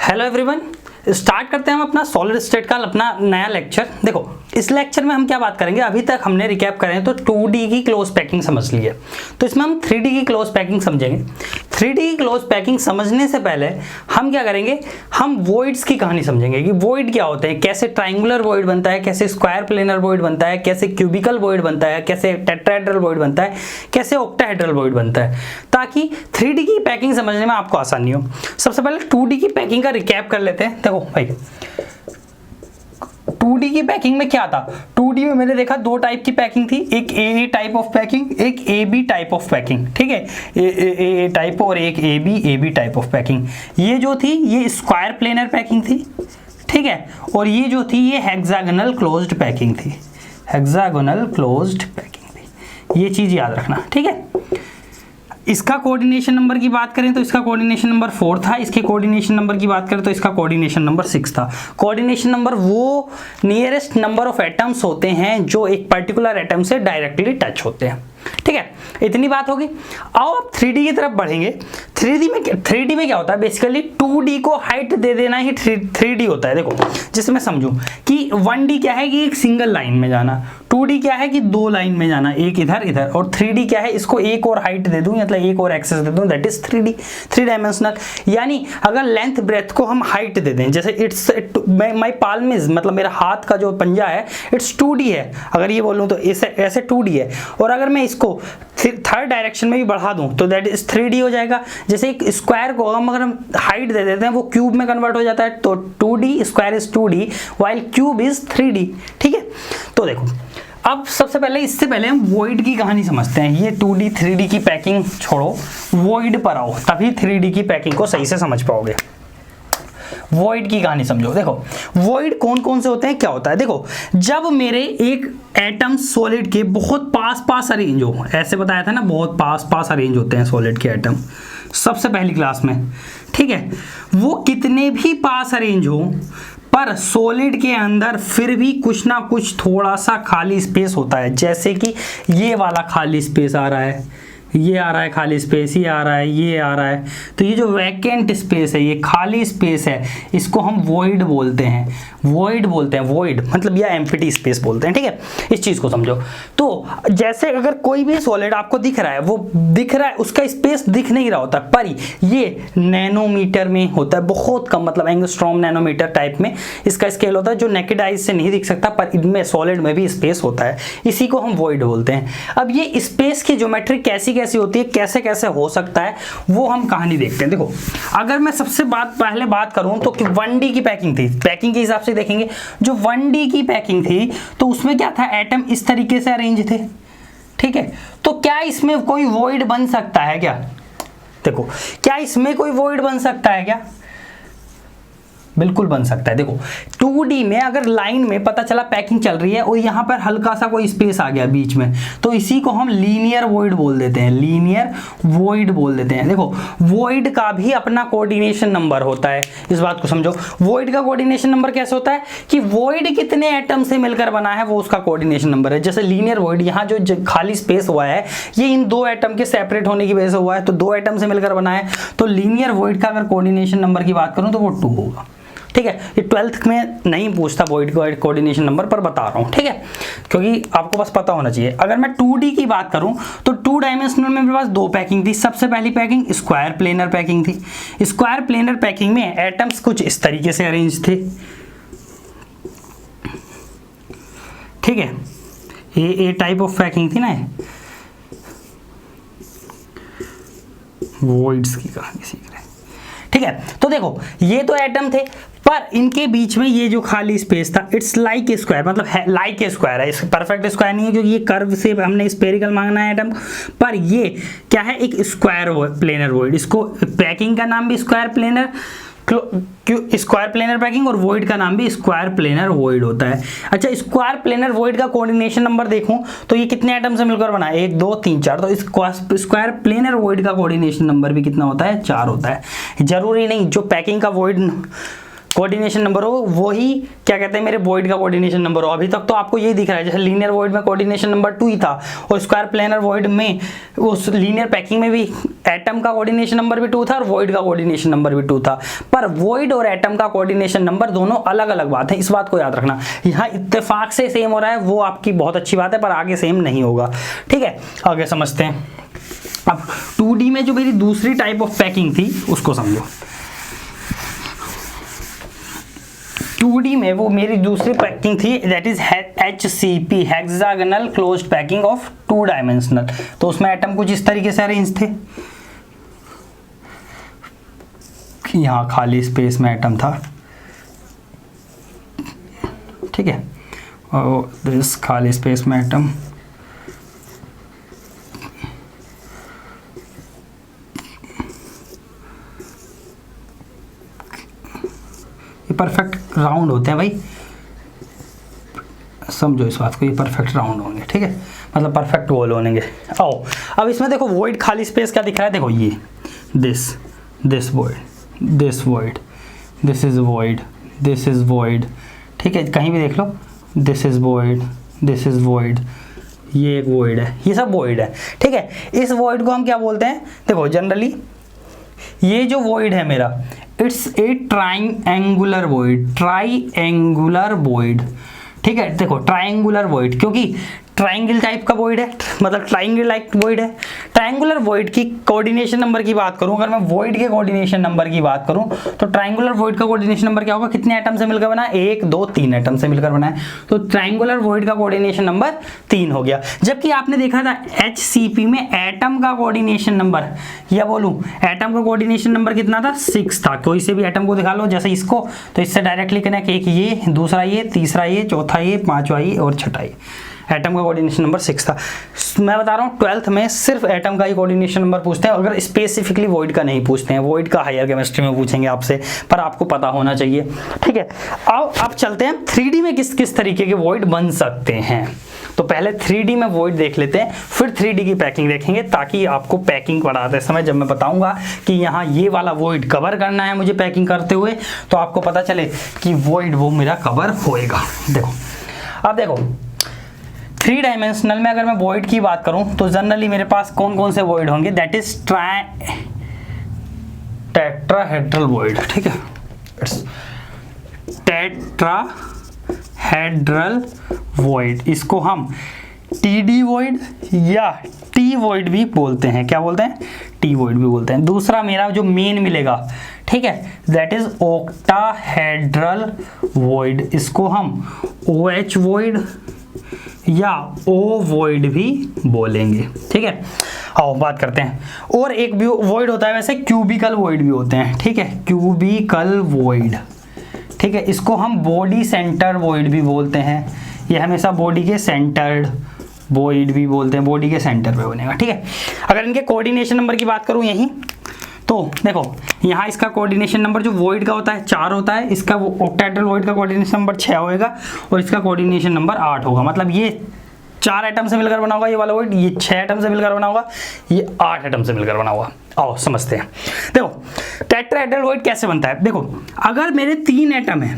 Hello everyone, start करते हैं हम अपना सॉलिड स्टेट का अपना नया लेक्चर। देखो इस लेक्चर में हम क्या बात करेंगे, अभी तक हमने रिकैप करें तो 2D की क्लोज पैकिंग समझ ली है, तो इसमें हम 3D की क्लोज पैकिंग समझेंगे। 3D की क्लोज पैकिंग समझने से पहले हम क्या करेंगे, हम वॉइड्स की कहानी समझेंगे कि वॉइड क्या होते हैं, कैसे ट्राइंगुलर वॉइड बनता है, कैसे स्क्वायर प्लेनर वॉइड बनता है, कैसे क्यूबिकल वॉइड बनता है, कैसे टेट्राहेड्रल वॉइड बनता है, कैसे ऑक्टाहेड्रल वॉइड बनता है, ताकि 3D की पैकिंग समझने में आपको आसानी हो। सबसे पहले 2D की पैकिंग का रिकैप कर लेते हैं। देखो भाई 2D की पैकिंग में क्या था, 2D में मैंने देखा दो टाइप की पैकिंग थी, एक ए टाइप ऑफ पैकिंग, एक AB टाइप ऑफ पैकिंग। ठीक है, ए टाइप और एक AB टाइप ऑफ पैकिंग। ये जो थी ये स्क्वायर प्लेनर पैकिंग थी, ठीक है, और ये जो थी ये हेक्सागोनल क्लोज्ड पैकिंग थी, हेक्सागोनल क्लोज्ड पैकिंग थी। ये चीज याद रखना, ठीक है। इसका कोऑर्डिनेशन नंबर की बात करें तो इसका कोऑर्डिनेशन नंबर 4 था, इसके कोऑर्डिनेशन नंबर की बात करें तो इसका कोऑर्डिनेशन नंबर 6 था। कोऑर्डिनेशन नंबर वो नियरेस्ट नंबर ऑफ एटम्स होते हैं जो एक पर्टिकुलर एटम से डायरेक्टली टच होते हैं, ठीक है। इतनी बात होगी। आओ अब 3D की तरफ बढ़ेंगे। 3D में क्या होता है, बेसिकली 2D को हाइट दे देना ही 3D होता है। देखो जिसमें समझो कि 1D क्या है कि एक सिंगल लाइन में जाना, 2D क्या है कि दो लाइन में जाना, एक इधर इधर, और 3D क्या है इसको एक और हाइट दे दूं, मतलब एक और एक्सेस दे दूं, दैट इज 3D, 3 डायमेंशनल। यानी अगर लेंथ ब्रेथ को हम हाइट दे दें, जैसे इट्स माय पाल्म इज, मतलब मेरा हाथ का जो पंजा है इट्स 2D है, अगर ये बोलूं तो ऐसे 2D है, और अगर मैं इसको थर्ड डायरेक्शन में भी बढ़ा दूं तो दैट इज 3D हो जाएगा। जैसे एक स्क्वायर को हम अगर हाइट दे देते हैं वो क्यूब में कन्वर्ट हो जाता है, तो 2D square is 2D while cube is 3D, ठीक है। तो देखो अब सबसे पहले, इससे पहले हम वॉइड की कहानी समझते हैं। ये 2D 3D की पैकिंग छोड़ो, वॉइड पर आओ, तभी 3D की पैकिंग को सही से समझ पाओगे। वॉइड की कहानी समझो। देखो वॉइड कौन कौन से होते हैं, क्या होता है। देखो जब मेरे एक एटम सॉलिड के बहुत पास अरेंज हो, ऐसे बताया था ना, बहुत पास अरेंज होते हैं सॉलिड के एटम सबसे पहली क्लास में, ठीक है। वो कितने भी पास अरेंज हो पर सॉलिड के अंदर फिर भी कुछ ना कुछ थोड़ा सा खाली स्पेस होता है। जैसे कि ये वाला खाली स्पेस आ रहा है, ये आ रहा है खाली स्पेस, ये आ रहा है, ये आ रहा है, तो ये जो वैकेंट स्पेस है, ये खाली स्पेस है, इसको हम वॉइड बोलते हैं। वॉइड बोलते हैं, वॉइड मतलब या एम्प्टी स्पेस बोलते हैं, ठीक है। इस चीज को समझो। तो जैसे अगर कोई भी सॉलिड आपको दिख रहा है, वो दिख रहा है, उसका स्पेस दिख नहीं रहा होता, पर ये नैनोमीटर में होता है, बहुत कम, मतलब एंगस्ट्रॉम नैनोमीटर टाइप में इसका स्केल होता है, जो नेकेड आइज से नहीं दिख सकता, पर इनमें सॉलिड में भी स्पेस होता है, इसी को हम वॉइड बोलते हैं। अब ये स्पेस की ज्योमेट्री कैसी होती है, कैसे कैसे हो सकता है, वो हम कहानी देखते हैं। देखो अगर मैं सबसे पहले बात करूं तो कि 1D की पैकिंग थी, पैकिंग के हिसाब से देखेंगे, जो 1D की पैकिंग थी तो उसमें क्या था, एटम इस तरीके से अरेंज थे, ठीक है। तो क्या इसमें कोई वॉइड बन सकता है क्या, देखो क्या इसमें कोई वॉइड बन सकता है क्या, बिल्कुल बन सकता है। देखो 2D में अगर लाइन में पता चला पैकिंग चल रही है और यहाँ पर हल्का सा कोई स्पेस आ गया बीच में, तो इसी को हम लीनियर वॉइड बोल देते हैं, लीनियर वॉइड बोल देते हैं। देखो वॉइड का भी अपना कोऑर्डिनेशन नंबर होता है, इस बात को समझो। वॉइड का कोऑर्डिनेशन नंबर कैसे होता है कि वॉइड कितने एटम से मिलकर बना है वो उसका कोऑर्डिनेशन नंबर है। जैसे लीनियर वॉइड, यहाँ जो खाली स्पेस हुआ है ये इन दो एटम के सेपरेट होने की वजह से हुआ है, तो दो एटम से मिलकर बना है, तो लीनियर वॉइड का अगर कोऑर्डिनेशन नंबर की बात करूं तो वो 2 होगा, ठीक है। ये 12th में नहीं पूछता वॉइड कोऑर्डिनेशन नंबर, पर बता रहा हूं, ठीक है, क्योंकि आपको बस पता होना चाहिए। अगर मैं 2D की बात करूं तो 2 डायमेंशनल में मेरे पास दो पैकिंग थी। सबसे पहली पैकिंग स्क्वायर प्लेनर पैकिंग थी। स्क्वायर प्लेनर पैकिंग में एटम्स कुछ इस तरीके से अरेंज थे, ठीक है। ए टाइप ऑफ पैकिंग थी ना, वॉइड्स की कहानी सीख रहे हैं, ठीक है। तो देखो ये तो एटम थे, पर इनके बीच में ये जो खाली स्पेस था इट्स लाइक ए स्क्वायर, मतलब लाइक ए स्क्वायर है, परफेक्ट स्क्वायर नहीं है क्योंकि ये कर्व से हमने स्फेरिकल मांगना है एटम, पर ये क्या है, एक स्क्वायर प्लेनर वॉइड। इसको पैकिंग का नाम भी स्क्वायर प्लेनर पैकिंग और वॉइड का नाम भी स्क्वायर प्लेनर वॉइड होता है। अच्छा स्क्वायर प्लेनर वॉइड का कोऑर्डिनेशन नंबर देखूं तो ये कितने एटम से मिलकर बना है, 1 2 3 4, तो स्क्वायर प्लेनर वॉइड का कोऑर्डिनेशन नंबर भी कितना होता है, 4 होता है। जरूरी नहीं जो पैकिंग का वॉइड कोऑर्डिनेशन नंबर हो वही क्या कहते हैं मेरे वॉइड का कोऑर्डिनेशन नंबर हो। अभी तक तो आपको ये दिख रहा है जैसे लीनियर वॉइड में कोऑर्डिनेशन नंबर 2 ही था और स्क्वायर प्लेनर वॉइड में उस लीनियर पैकिंग में भी एटम का कोऑर्डिनेशन नंबर भी 2 था और वॉइड का कोऑर्डिनेशन नंबर भी 2 था। पर वॉइड और एटम का कोऑर्डिनेशन नंबर दोनों अलग अलग बात है, इस बात को याद रखना। यहाँ इत्तेफाक से सेम हो रहा है वो आपकी बहुत अच्छी बात है, पर आगे सेम नहीं होगा। ठीक है, आगे समझते हैं। अब 2D में जो मेरी दूसरी टाइप ऑफ पैकिंग थी उसको समझो। 2D में वो मेरी दूसरी पैकिंग थी that is HCP, hexagonal closed packing of 2 dimensional. तो उसमें एटम कुछ इस तरीके से अरेंज थे, यहाँ खाली स्पेस में एटम था, ठीक है, और दिस खाली स्पेस में एटम, परफेक्ट राउंड होते हैं भाई, समझो इस बात को, ये परफेक्ट राउंड होंगे, ठीक है, मतलब परफेक्ट वॉल होंगे। आओ अब इसमें देखो वॉइड खाली स्पेस क्या दिख रहा है, देखो ये this void, this void, this is void, this is void, ठीक है, कहीं भी देख लो, this is void, this is void, ये एक वॉइड है, ये सब वॉइड है, ठीक है। इस वॉइड को हम क्या बोलते हैं, देखो जनरली ये जो वॉइड है मेरा it's a triangular void, triangular void, ठीक है। देखो ट्राइंगुलर वॉइड क्योंकि ट्राइंगल टाइप का वॉइड है, मतलब ट्राइंगल लाइक वॉइड है। ट्राइंगुलर वॉइड की कोऑर्डिनेशन नंबर की बात करूं, अगर मैं वॉइड के कोऑर्डिनेशन नंबर की बात करूं तो ट्राइंगुलर वॉइड का कोऑर्डिनेशन नंबर क्या होगा, कितने एटम से मिलकर बना है, 1 2 3 एटम से मिलकर बना है, तो ट्राइंगुलर वॉइड का कोऑर्डिनेशन नंबर 3 हो गया। जबकि आपने देखा था HCP में एटम का कोऑर्डिनेशन नंबर, या बोलूं एटम का कोऑर्डिनेशन नंबर कितना था, 6 था। कोई से भी एटम को दिखा लो जैसे इसको, तो इससे डायरेक्टली कनेक्ट, एक ये, दूसरा ये, तीसरा ये, चौथा ये, पांचवा ये और छठा ये, एटम का कोऑर्डिनेशन नंबर 6 था। मैं बता रहा हूँ 12th में सिर्फ एटम का ही कोऑर्डिनेशन नंबर पूछते हैं, अगर स्पेसिफिकली वॉइड का नहीं पूछते हैं, वॉइड का हायर केमिस्ट्री में पूछेंगे आपसे, पर आपको पता होना चाहिए, ठीक है। अब चलते हैं 3D में किस किस तरीके के वॉइड बन सकते हैं। तो पहले 3D में वॉइड देख लेते हैं, फिर 3D की पैकिंग देखेंगे, ताकि आपको पैकिंग कराते समय जब मैं बताऊंगा कि यहाँ ये वाला वॉइड कवर करना है मुझे पैकिंग करते हुए, तो आपको पता चले कि वॉइड वो मेरा कवर होएगा। देखो अब देखो 3 डायमेंशनल में अगर मैं वॉइड की बात करूं तो जनरली मेरे पास कौन कौन से वॉइड होंगे, दैट इज टेट्राहेड्रल वॉइड, ठीक है, टेट्राहेड्रल वॉइड, इसको हम TD वॉइड या T वॉइड भी बोलते हैं। क्या बोलते हैं, T वॉइड भी बोलते हैं। दूसरा मेरा जो मेन मिलेगा, ठीक है, दैट इज ऑक्टाहेड्रल वॉइड, इसको हम OH वॉइड या O वॉइड भी बोलेंगे, ठीक है। आओ बात करते हैं, और एक भी वॉइड होता है वैसे क्यूबिकल वॉइड भी होते हैं, ठीक है, क्यूबिकल वॉइड, ठीक है, इसको हम बॉडी सेंटर वॉइड भी बोलते हैं। ये हमेशा बॉडी के सेंटर्ड वॉइड भी बोलते हैं, बॉडी के सेंटर पे बनेगा, ठीक है। अगर इनके कोऑर्डिनेशन नंबर की बात करूं यहीं, तो देखो यहाँ इसका कोऑर्डिनेशन नंबर जो वॉइड का होता है 4 होता है, इसका ऑक्टाहेड्रल वॉइड का कोऑर्डिनेशन नंबर 6 होएगा और इसका कोऑर्डिनेशन नंबर 8 होगा। मतलब ये 4 एटम से मिलकर बना होगा ये वाला वॉइड, ये 6 एटम से मिलकर बना होगा, ये 8 एटम से मिलकर बना होगा। आओ समझते हैं। देखो टेट्राहेड्रल वॉइड कैसे बनता है, देखो अगर मेरे 3 एटम है,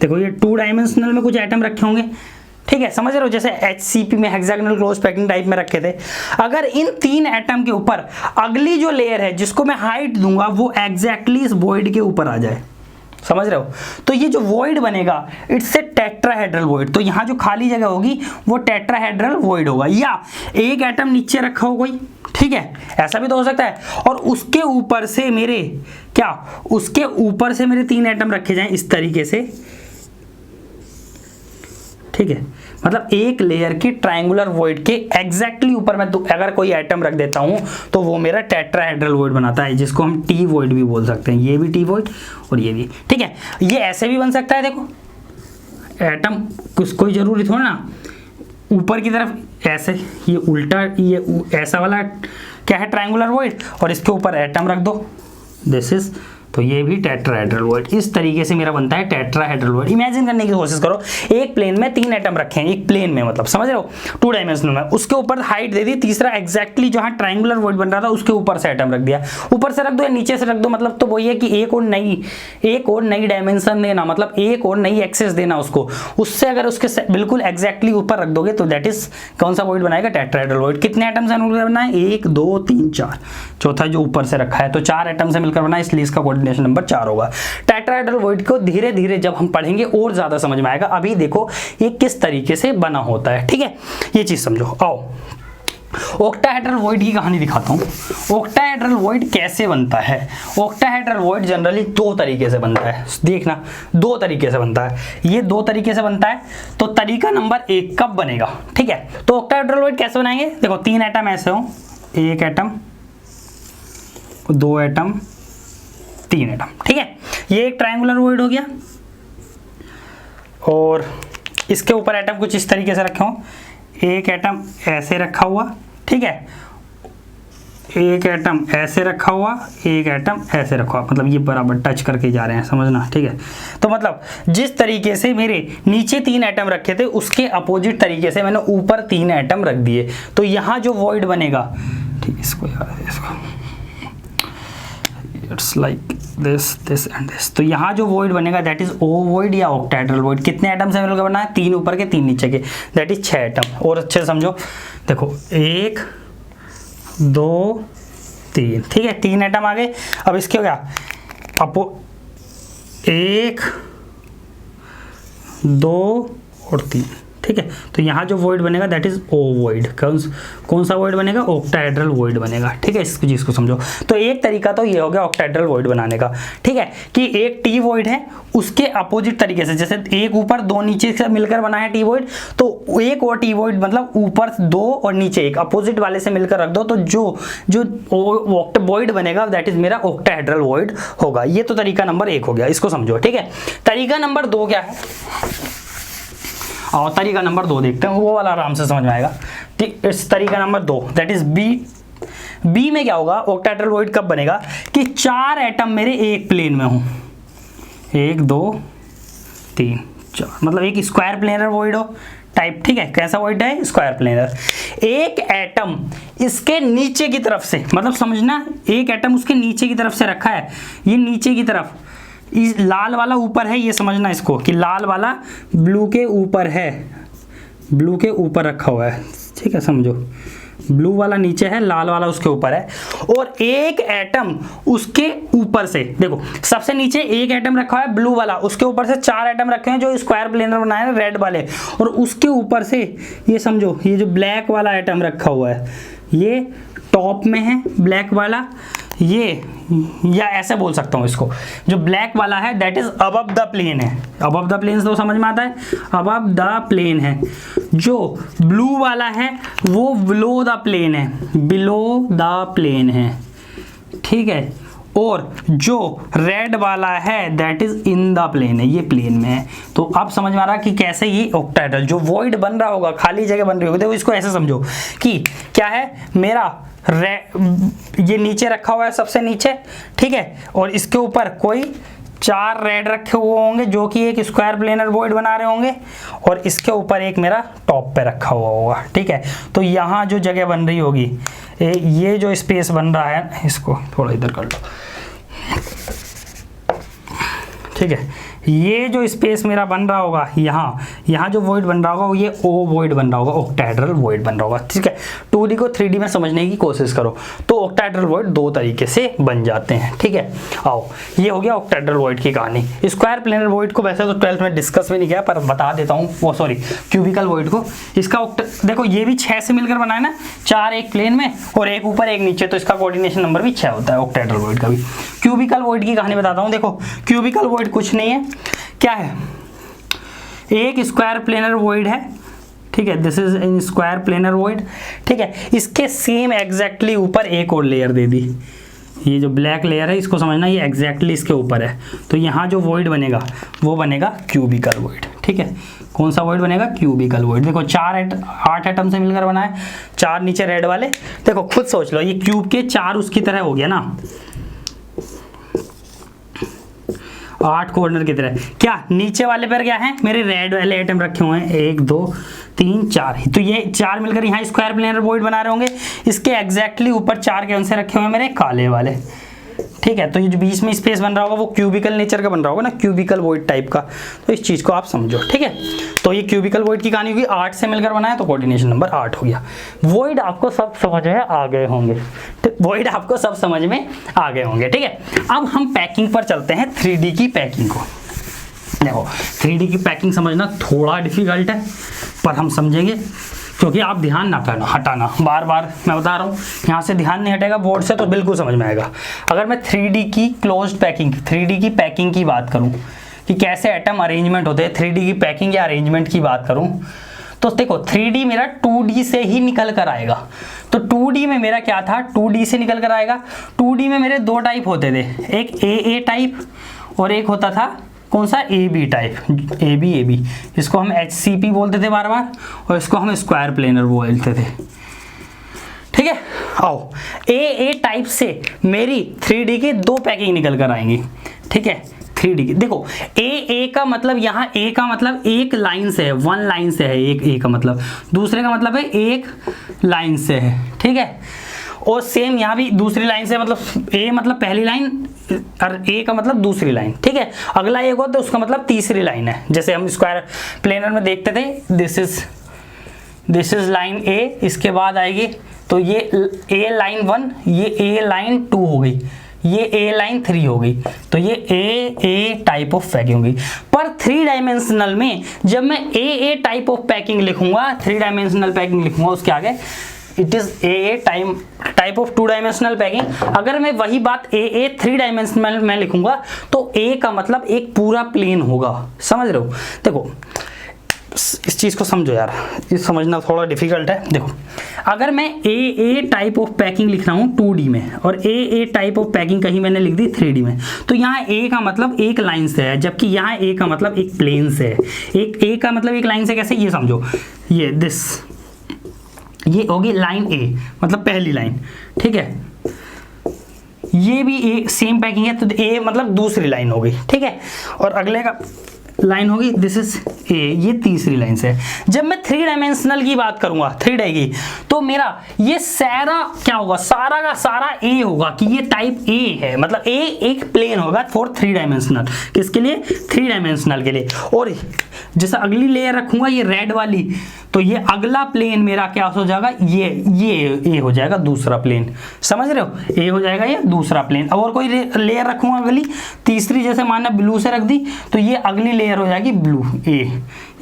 देखो ये 2 डायमेंशनल में कुछ एटम रखे होंगे, ठीक है, समझ रहे हो, जैसे HCP में हेक्सागोनल क्लोज पैकिंग टाइप में रखे थे। अगर इन 3 एटम के ऊपर अगली जो लेयर है जिसको मैं हाइट दूंगा वो एग्जैक्टली इस वॉइड के ऊपर आ जाए, समझ रहे हो, तो ये जो वॉइड बनेगा इट्स ए टेट्राहेड्रल वॉइड। तो यहाँ जो खाली जगह होगी वो टेट्राहेड्रल वॉइड होगा, या एक एटम नीचे रखा हो कोई, ठीक है, ऐसा भी तो हो सकता है, और उसके ऊपर से मेरे क्या, उसके ऊपर से मेरे 3 एटम रखे जाएं इस तरीके से, ठीक है, मतलब एक लेयर की ट्रायंगुलर वॉइड के एग्जैक्टली ऊपर मैं अगर कोई एटम रख देता हूं तो वो मेरा टेट्राहेड्रल वॉइड बनाता है, जिसको हम टी वॉइड भी बोल सकते हैं। ये भी टी वॉइड और ये भी, ठीक है। ये ऐसे भी बन सकता है, देखो एटम कुछ कोई जरूरी थोड़ा ना ऊपर की तरफ ऐसे, ये उल्टा, ये ऐसा वाला क्या है ट्रायंगुलर वॉइड, और इसके ऊपर एटम रख दो, दिस इज तो ये भी टेट्राहेड्रल वॉइड। इस तरीके से मेरा बनता है टेट्राहेड्रल वॉइड। इमेजिन करने की कोशिश करो, एक प्लेन में 3 एटम रखे हैं, एक प्लेन में, मतलब समझ रहे हो, 2 डायमेंशनल में, उसके ऊपर हाइट दे दी, तीसरा एग्जैक्टली जहां ट्रायंगुलर वॉइड बन रहा था उसके ऊपर से एटम रख दिया। ऊपर से रख दो या नीचे से रख दो, मतलब तो वही है कि एक और नई डायमेंशन देना, मतलब एक और नई एक्सेस देना उसको, उससे अगर उसके बिल्कुल एग्जैक्टली ऊपर रख दोगे तो दैट इज कौन सा वॉइड बनाएगा? Tetrahedral void. कितने एटम से मिलकर बना है? 1 2 3 4, चौथा जो ऊपर से रखा है, तो 4 एटम से मिलकर बना है, इसलिए इसका कोऑर्डिनेशन नंबर 4 होगा। टेट्राहेड्रल वॉइड को धीरे धीरे जब हम पढ़ेंगे और ज्यादा समझ में आएगा। अभी देखो ये किस तरीके से बना होता है, ठीक है, ये चीज समझो। आओ ऑक्टाहेड्रल वॉइड की कहानी दिखाता हूं। ऑक्टाहेड्रल वॉइड कैसे बनता है? ऑक्टाहेड्रल वॉइड जनरली 2 तरीके से बनता है, देखना 2 तरीके से बनता है। ये 2 तरीके से बनता है, तो तरीका नंबर 1 कब बनेगा? ठीक है, तो ऑक्टाहेड्रल वॉइड कैसे बनाएंगे? देखो 3 एटम ऐसे हो, 1 एटम, 2 एटम, 3 एटम, ठीक है, ये एक ट्रायंगुलर वॉइड हो गया। और इसके ऊपर एटम कुछ इस तरीके से रखे हो, एक एटम ऐसे रखा हुआ, ठीक है, एक एटम ऐसे रखा हुआ, एक एटम ऐसे रखा हुआ, मतलब ये बराबर टच करके जा रहे हैं, समझना, ठीक है। तो मतलब जिस तरीके से मेरे नीचे 3 एटम रखे थे उसके अपोजिट तरीके से मैंने ऊपर 3 एटम रख दिए, तो यहाँ जो वॉइड बनेगा, ठीक, इसको यार इसको it's like this and this, तो यहाँ जो वॉइड बनेगा दैट इज ओ वॉइड या ऑक्टाहेड्रल वॉइड। कितने एटम से मिलकर बना है? 3 ऊपर के 3 नीचे के, दैट इज 6 एटम। और अच्छे से समझो, देखो 1 2 3, ठीक है, 3 एटम आ गए। अब इसके हो गया 1 2 और 3, ठीक है, तो यहाँ जो वॉइड बनेगा दैट इज ओ वॉइड। कौन सा वॉइड बनेगा? ऑक्टाहेड्रल वॉइड बनेगा, ठीक है, इस चीज को समझो। तो एक तरीका तो ये हो गया ऑक्टाहेड्रल वॉइड बनाने का, ठीक है, कि एक टी वॉइड है उसके अपोजिट तरीके से, जैसे एक ऊपर 2 नीचे से मिलकर बना है टी वॉइड, तो एक और टी वॉइड मतलब ऊपर 2 और नीचे 1 अपोजिट वाले से मिलकर रख दो, तो जो वॉइड बनेगा दैट इज मेरा ऑक्टाहेड्रल वॉइड होगा। ये तो तरीका नंबर 1 हो गया, इसको समझो, ठीक है। तरीका नंबर 2 क्या है? और तरीका नंबर 2 देखते हैं, वो वाला आराम से समझ में आएगा। ठीक, इस तरीका नंबर 2 दैट इज बी में क्या होगा? ऑक्टाहेड्रल वॉइड कब बनेगा? कि 4 एटम मेरे एक प्लेन में हो, 1 2 3 4, मतलब एक स्क्वायर प्लेनर वॉइड हो टाइप, ठीक है। कैसा वॉइड है? Square planar. एक एटम इसके नीचे की तरफ से, मतलब समझना, एक एटम उसके नीचे की तरफ से रखा है, ये नीचे की तरफ, इस लाल वाला ऊपर है, ये समझना इसको, कि लाल वाला ब्लू के ऊपर है, ब्लू के ऊपर रखा हुआ है, ठीक है, समझो, ब्लू वाला नीचे है, लाल वाला उसके ऊपर है, और एक एटम उसके ऊपर से, देखो सबसे नीचे एक एटम रखा हुआ है ब्लू वाला, उसके ऊपर से 4 एटम रखे हैं जो स्क्वायर प्लेनर बनाए हैं रेड वाले, और उसके ऊपर से ये समझो, ये जो ब्लैक वाला एटम रखा हुआ है ये टॉप में है, ब्लैक वाला, ये, या ऐसे बोल सकता हूँ इसको, जो ब्लैक वाला है that is above the plane है। अबव द प्लेन तो समझ में आता है, अबव द प्लेन है। जो ब्लू वाला है वो बिलो द प्लेन है, बिलो द प्लेन है, ठीक है। और जो रेड वाला है that is in the plane है, ये प्लेन में है। तो अब समझ में आ रहा कि कैसे ये ऑक्टाहेड्रल जो वॉइड बन रहा होगा, खाली जगह बन रही होगी, देखो इसको ऐसे समझो कि क्या है, मेरा ये नीचे रखा हुआ है सबसे नीचे, ठीक है, और इसके ऊपर कोई 4 रेड रखे हुए होंगे जो कि एक स्क्वायर प्लेनर वॉइड बना रहे होंगे, और इसके ऊपर एक मेरा टॉप पे रखा हुआ होगा, ठीक है। तो यहाँ जो जगह बन रही होगी, ये जो स्पेस बन रहा है, इसको थोड़ा इधर कर लो, ठीक है, ये जो स्पेस मेरा बन रहा होगा, यहाँ जो वॉइड बन रहा होगा ये ओ वॉइड बन रहा होगा, ऑक्टाहेड्रल वॉइड बन रहा होगा, ठीक है। 2D को 3D में समझने की कोशिश करो, तो ऑक्टाहेड्रल वॉइड 2 तरीके से बन जाते हैं, ठीक है। आओ, ये हो गया ऑक्टाहेड्रल वॉइड की कहानी। स्क्वायर प्लेनर वॉइड को वैसे तो 12th में डिस्कस भी नहीं किया, पर बता देता हूँ, वो सॉरी क्यूबिकल वॉइड को। इसका देखो ये भी 6 से मिलकर बना है ना, 4 एक प्लेन में और एक ऊपर एक नीचे, तो इसका कोऑर्डिनेशन नंबर भी 6 होता है ऑक्टाहेड्रल वॉइड का भी। क्यूबिकल वॉइड की कहानी बताता हूँ। देखो क्यूबिकल वॉइड कुछ नहीं है, क्या है, एक स्क्वायर प्लेनर वॉइड है, ठीक है, this is in square planar void, ठीक है। इसके सेम एग्जैक्टली ऊपर एक और लेयर दे दी, ये जो ब्लैक लेयर है इसको समझना, ये एग्जैक्टली इसके ऊपर है, तो यहाँ जो वॉइड बनेगा वो बनेगा क्यूबिकल वॉइड, ठीक है। कौन सा वॉइड बनेगा? Cubical void. देखो 8 एटम से मिलकर बना है, 4 नीचे रेड वाले, देखो खुद सोच लो, ये क्यूब के 4 उसकी तरह हो गया ना, 8 कॉर्नर की तरह। क्या नीचे वाले पर क्या है, मेरे रेड वाले आइटम रखे हुए हैं, 1 2 3 4, तो ये 4 मिलकर यहाँ स्क्वायर प्लेनर वॉइड बना रहे होंगे। इसके एग्जैक्टली ऊपर 4 कौन से रखे हुए हैं मेरे, काले वाले। ठीक है, तो ये जो बीच में स्पेस बन रहा होगा वो क्यूबिकल नेचर का बन रहा होगा ना, क्यूबिकल वॉइड टाइप का। तो इस चीज़ को आप समझो। ठीक है, तो ये क्यूबिकल वॉइड की कहानी होगी, 8 से मिलकर बनाया तो कोऑर्डिनेशन नंबर 8 हो गया। वॉइड आपको सब समझ में आ गए होंगे, वॉइड आपको सब समझ में आ गए होंगे। ठीक है, अब हम पैकिंग पर चलते हैं, 3D की पैकिंग को। देखो 3D की पैकिंग समझना थोड़ा डिफिकल्ट है, पर हम समझेंगे, क्योंकि आप ध्यान ना करना हटाना, बार बार मैं बता रहा हूँ, यहाँ से ध्यान नहीं हटेगा बोर्ड से तो बिल्कुल समझ में आएगा। अगर मैं 3D की क्लोज्ड पैकिंग, 3D की पैकिंग की बात करूँ कि कैसे एटम अरेंजमेंट होते हैं, 3D की पैकिंग या अरेंजमेंट की बात करूँ, तो देखो 3D मेरा 2D से ही निकल कर आएगा। तो 2D में मेरा क्या था, 2D से निकल कर आएगा। 2D में मेरे 2 टाइप होते थे, एक AA टाइप और एक होता था कौन सा, AB टाइप, AB। इसको हम HCP बोलते थे बार बार, और इसको हम स्क्वायर प्लेनर बोलते थे। ठीक है, आओ AA टाइप से मेरी 3D की 2 पैकिंग निकल कर आएंगी। ठीक है, 3D की देखो, AA का मतलब, यहाँ A का मतलब एक लाइन से है, 1 लाइन से है एक A का मतलब, दूसरे का मतलब है एक लाइन से है। ठीक है, और सेम यहाँ भी दूसरी लाइन से, मतलब A मतलब पहली लाइन और A का मतलब दूसरी लाइन। ठीक है, अगला एक होता है उसका मतलब तीसरी लाइन है। जैसे हम स्क्वायर प्लेनर में देखते थे, दिस इज लाइन A, इसके बाद आएगी तो ये A लाइन 1, ये A लाइन 2 हो गई, ये A लाइन 3 हो गई, तो ये A टाइप ऑफ पैकिंग होगी। पर 3 डायमेंशनल में जब मैं AA टाइप ऑफ पैकिंग लिखूंगा, 3 डायमेंशनल पैकिंग लिखूंगा, उसके आगे it is AA type of 2 dimensional packing. अगर मैं वही बात AA 3 डायमेंशनल में लिखूंगा तो A का मतलब एक पूरा प्लेन होगा। समझ रहे हो? देखो इस चीज को समझो यार, ये समझना थोड़ा डिफिकल्ट है। देखो अगर मैं AA टाइप ऑफ पैकिंग लिख रहा हूँ 2D में और AA टाइप ऑफ पैकिंग कहीं मैंने लिख दी 3D में, तो यहाँ A का मतलब एक लाइन से है, जबकि यहाँ A का मतलब एक प्लेन से है। एक A का मतलब एक लाइन से कैसे, ये समझो, ये होगी लाइन A मतलब पहली लाइन। ठीक है, ये भी A सेम पैकिंग है, तो A मतलब दूसरी लाइन होगी। ठीक है, और अगले का लाइन होगी दिस इज A, ये तीसरी लाइन से है। जब मैं 3 डायमेंशनल की बात करूंगा 3D की, तो मेरा ये सारा क्या होगा, सारा का सारा A होगा कि ये टाइप A है, मतलब A एक प्लेन होगा फॉर 3 डायमेंशनल। किसके लिए, 3 डायमेंशनल के लिए। और जैसा अगली लेयर रखूंगा ये रेड वाली, तो ये अगला प्लेन मेरा क्या हो जाएगा, ये A हो जाएगा दूसरा प्लेन। समझ रहे हो, A हो जाएगा ये दूसरा प्लेन। अब और कोई लेयर रखूंगा अगली तीसरी, जैसे मानना ब्लू से रख दी, तो ये अगली लेयर हो जाएगी ब्लू A,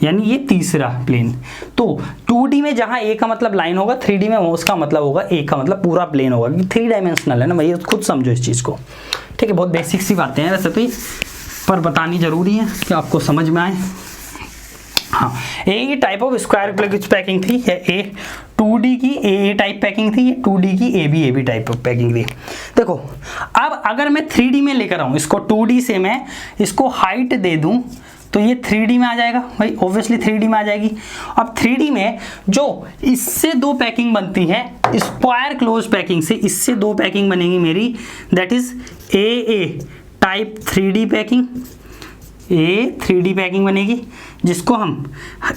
यानी ये तीसरा प्लेन। तो 2D में जहां A का मतलब लाइन होगा, 3D में उसका मतलब होगा A का मतलब पूरा प्लेन होगा, क्योंकि 3 डायमेंशनल है ना भाई, खुद समझो इस चीज को। ठीक है, बहुत बेसिक सी बातें हैं वैसे तो, पर बतानी जरूरी है कि आपको समझ में आए। हाँ, A type of square plane packing थी, A 2D की AA टाइप पैकिंग थी, 2D की AB टाइप ऑफ पैकिंग थी। देखो अब अगर मैं 3D में लेकर आऊँ इसको, 2D से मैं इसको हाइट दे दूँ तो ये 3D में आ जाएगा भाई, ऑब्वियसली 3D में आ जाएगी। अब 3D में जो इससे 2 पैकिंग बनती है स्क्वायर क्लोज पैकिंग से, इससे 2 पैकिंग बनेगी मेरी, that is AA type 3D packing, A 3D packing बनेगी, जिसको हम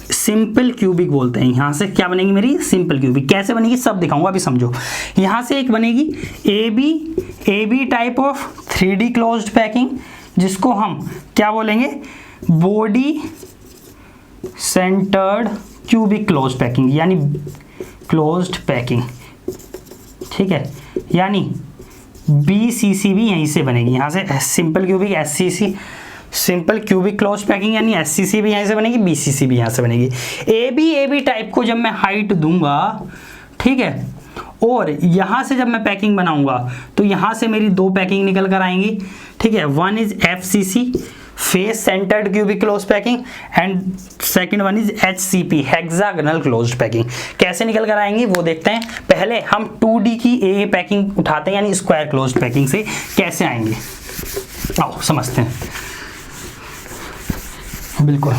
सिंपल क्यूबिक बोलते हैं। यहाँ से क्या बनेगी मेरी, सिंपल क्यूबिक। कैसे बनेगी सब दिखाऊंगा, अभी समझो। यहाँ से एक बनेगी AB type of 3D closed packing, जिसको हम क्या बोलेंगे, body centred cubic closed packing, यानी क्लोज्ड पैकिंग। ठीक है, यानी BCC भी यहीं से बनेगी, यहाँ से simple cubic SCC, simple cubic close packing, यानी SCC भी यहाँ से बनेगी, BCC भी यहाँ से बनेगी। AB टाइप को जब मैं हाइट दूंगा, ठीक है, और यहाँ से जब मैं पैकिंग बनाऊंगा तो यहाँ से मेरी 2 पैकिंग निकल कर आएंगी। ठीक है, one is FCC face centred cubic close packing and second one is HCP hexagonal closed packing. कैसे निकल कर आएंगी वो देखते हैं। पहले हम 2D की AA पैकिंग उठाते हैं, यानी स्क्वायर क्लोज्ड पैकिंग से कैसे आएंगे, आओ समझते हैं। बिल्कुल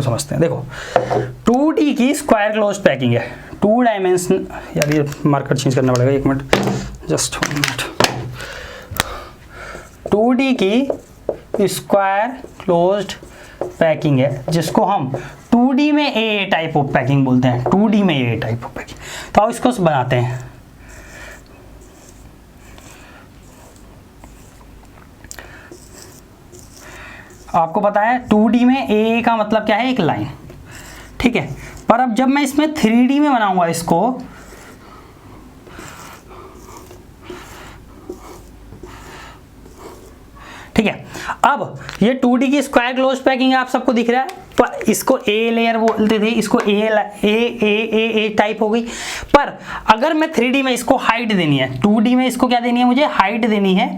समझते हैं। देखो 2D की स्क्वायर क्लोज पैकिंग है, टू डायमेंशन, यार ये मार्कर चेंज करना पड़ेगा, एक मिनट, जस्ट 1 मिनट। 2D की स्क्वायर क्लोज्ड पैकिंग है, जिसको हम 2D में ए टाइप ऑफ पैकिंग बोलते हैं, 2D में ए टाइप ऑफ पैकिंग। तो आओ इसको बनाते हैं। आपको पता है 2D में ए का मतलब क्या है, एक लाइन, ठीक है। पर अब जब मैं इसमें 3D में बनाऊंगा इसको, ठीक है। अब ये 2D की स्क्वायर क्लोज पैकिंग आप सबको दिख रहा है, पर इसको ए लेयर बोलते थे, इसको ए टाइप हो गई। पर अगर मैं 3D में इसको हाइट देनी है, 2D में इसको क्या देनी है, मुझे हाइट देनी है,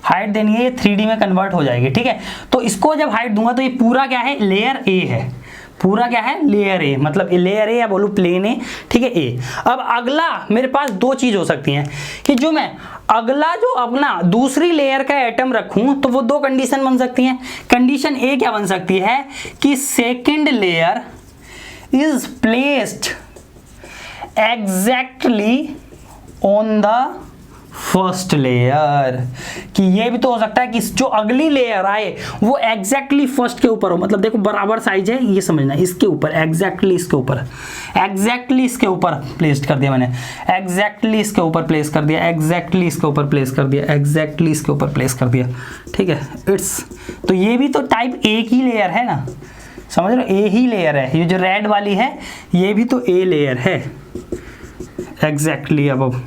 हाइट देनी है, ये 3D में कन्वर्ट हो जाएगी, ठीक है। तो इसको जब हाइट दूंगा तो ये पूरा क्या है, लेयर ए है, पूरा क्या है, लेयर ए, मतलब लेयर ए या बोलूं प्लेन ए, ठीक है, ए। अब अगला मेरे पास दो चीज हो सकती हैं कि जो मैं अगला जो अपना दूसरी लेयर का एटम रखूं तो वो दो कंडीशन बन सकती हैं। कंडीशन ए क्या बन सकती है कि second layer is placed exactly on the first layer, कि ये भी तो हो सकता है कि जो अगली लेयर आए वो एग्जैक्टली फर्स्ट के ऊपर हो, मतलब देखो बराबर साइज है, ये समझना, इसके ऊपर एग्जैक्टली, इसके ऊपर एग्जैक्टली, इसके ऊपर प्लेस कर दिया मैंने, एग्जैक्टली इसके ऊपर प्लेस कर दिया, एग्जैक्टली इसके ऊपर प्लेस कर दिया, एग्जैक्टली इसके ऊपर प्लेस कर दिया, ठीक है। इट्स तो ये भी तो टाइप ए की लेयर है ना, समझ रहे हो, ए ही लेयर है, ये जो रेड वाली है ये भी तो ए लेयर है, एग्जैक्टली अब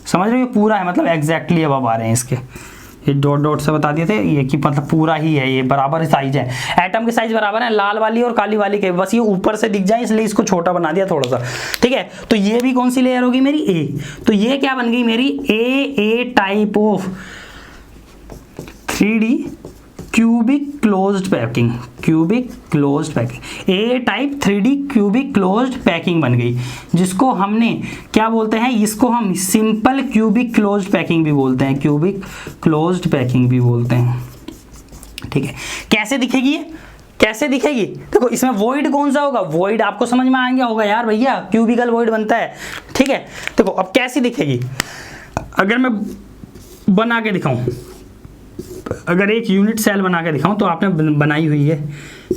समझ रहे हो, ये पूरा है, मतलब एग्जैक्टली अब आ रहे हैं इसके, ये डॉट डॉट से बता दिए थे ये कि मतलब पूरा ही है, ये बराबर साइज है, एटम के साइज बराबर है लाल वाली और काली वाली के, बस ये ऊपर से दिख जाए इसलिए इसको छोटा बना दिया थोड़ा सा, ठीक है। तो ये भी कौन सी लेयर होगी मेरी, ए। तो ये क्या बन गई मेरी, a type of 3D cubic closed packing, cubic closed packing, a type 3D cubic closed packing बन गई, जिसको हमने क्या बोलते हैं, इसको हम सिंपल क्यूबिक क्लोज्ड पैकिंग भी बोलते हैं, क्यूबिक क्लोज्ड पैकिंग भी बोलते हैं, ठीक है। कैसे दिखेगी ये, कैसे दिखेगी, देखो इसमें वॉइड कौन सा होगा, वॉइड आपको समझ में आ गया होगा यार भैया, क्यूबिकल वॉइड बनता है, ठीक है। देखो अब कैसी दिखेगी, अगर मैं बना के दिखाऊं, अगर एक यूनिट सेल बना के दिखाऊं तो आपने बनाई हुई है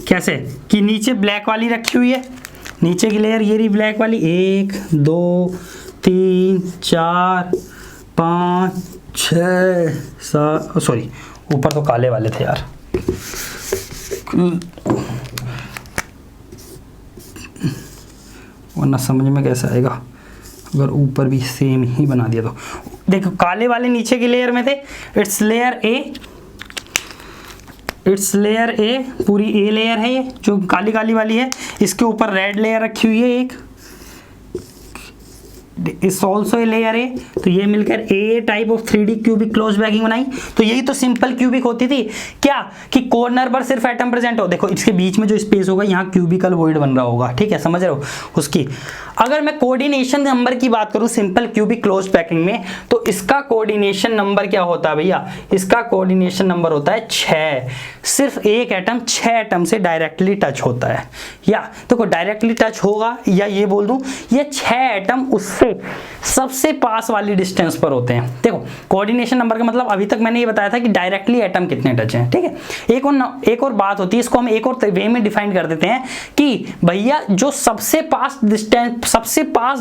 कैसे, कि नीचे ब्लैक वाली रखी हुई है, नीचे की लेयर ये रही ब्लैक वाली, 1 2 3 4 5 6 7, सॉरी ऊपर तो काले वाले थे यार, वरना समझ में कैसे आएगा अगर ऊपर भी सेम ही बना दिया तो। देखो काले वाले नीचे की लेयर में थे, it's layer A, it's layer A, पूरी ए लेयर है ये जो काली काली वाली है, इसके ऊपर रेड लेयर रखी हुई है एक, इस ऑल्सो ए लेयर ए, तो ये मिलकर a type of 3D cubic close packing बनाई। तो यही तो सिंपल क्यूबिक होती थी क्या, कि कॉर्नर पर सिर्फ एटम प्रेजेंट हो, देखो इसके बीच में जो स्पेस होगा यहाँ क्यूबिकल वॉइड बन रहा होगा, ठीक है, समझ रहे हो उसकी। अगर मैं कोऑर्डिनेशन नंबर की बात करूं सिंपल क्यूबिक क्लोज पैकिंग में, तो इसका कोऑर्डिनेशन नंबर क्या होता है भैया, इसका कोऑर्डिनेशन नंबर होता है 6, सिर्फ एक एटम 6 एटम से डायरेक्टली टच होता है, या देखो डायरेक्टली टच होगा, या ये बोल दूं ये 6 एटम उससे सबसे पास वाली डिस्टेंस पर होते हैं। देखो कोऑर्डिनेशन नंबर का मतलब अभी तक मैंने ये बताया था कि डायरेक्टली एटम कितने टच हैं, ठीक है। एक और बात होती है, इसको हम एक और वे में डिफाइन कर देते हैं कि भैया जो सबसे पास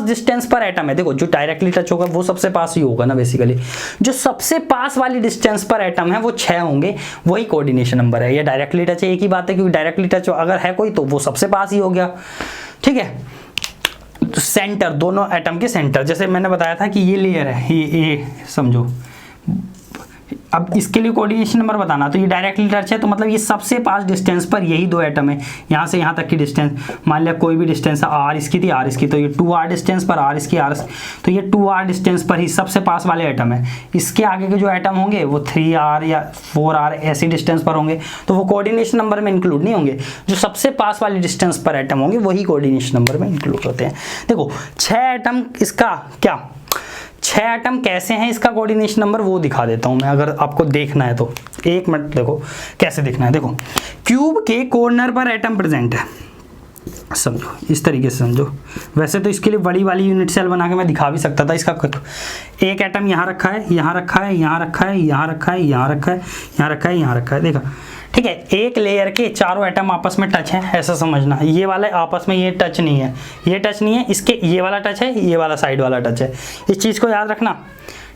डिस्टेंस पर एटम है, देखो जो डायरेक्टली टच होगा वो सबसे पास ही होगा ना बेसिकली, जो सबसे पास वाली डिस्टेंस पर एटम है वो 6 होंगे, वही कोऑर्डिनेशन नंबर है। ये डायरेक्टली टच है एक ही बात है, क्योंकि डायरेक्टली टच अगर है कोई तो वो सबसे पास ही हो गया, ठीक है। तो सेंटर, दोनों एटम के सेंटर, जैसे मैंने बताया था कि ये लेयर है, ये समझो, अब इसके लिए कोऑर्डिनेशन नंबर बताना, तो ये डायरेक्टली टच है तो मतलब ये सबसे पास डिस्टेंस पर यही दो एटम है, यहाँ से यहाँ तक की डिस्टेंस, मान लिया कोई भी डिस्टेंस आर इसकी थी, आर इसकी, तो ये 2r डिस्टेंस पर, आर इसकी, आर, तो ये 2r डिस्टेंस पर ही सबसे पास वाले एटम है। इसके आगे के जो एटम होंगे वो 3r या 4r ऐसी डिस्टेंस पर होंगे, तो वो कोऑर्डिनेशन नंबर में इंक्लूड नहीं होंगे, जो सबसे पास वाली डिस्टेंस पर एटम होंगे वही कोऑर्डिनेशन नंबर में इंक्लूड होते हैं। देखो 6 एटम, इसका क्या 6 एटम कैसे हैं, इसका कोऑर्डिनेशन नंबर वो दिखा देता हूं मैं, अगर आपको देखना है तो 1 मिनट, देखो कैसे देखना है। देखो क्यूब के कॉर्नर पर एटम प्रेजेंट है, समझो, इस तरीके से समझो। वैसे तो इसके लिए बड़ी वाली यूनिट सेल बना के मैं दिखा भी सकता था। इसका एक एटम यहाँ रखा है, यहाँ रखा है, यहाँ रखा है, यहाँ रखा है, यहाँ रखा है, यहाँ रखा है, यहाँ रखा है, देखा, ठीक है। एक लेयर के चारों एटम आपस में टच हैं, ऐसा समझना। ये वाला आपस में ये टच नहीं है, ये टच नहीं है, इसके ये वाला टच है, ये वाला साइड वाला टच है। इस चीज़ को याद रखना,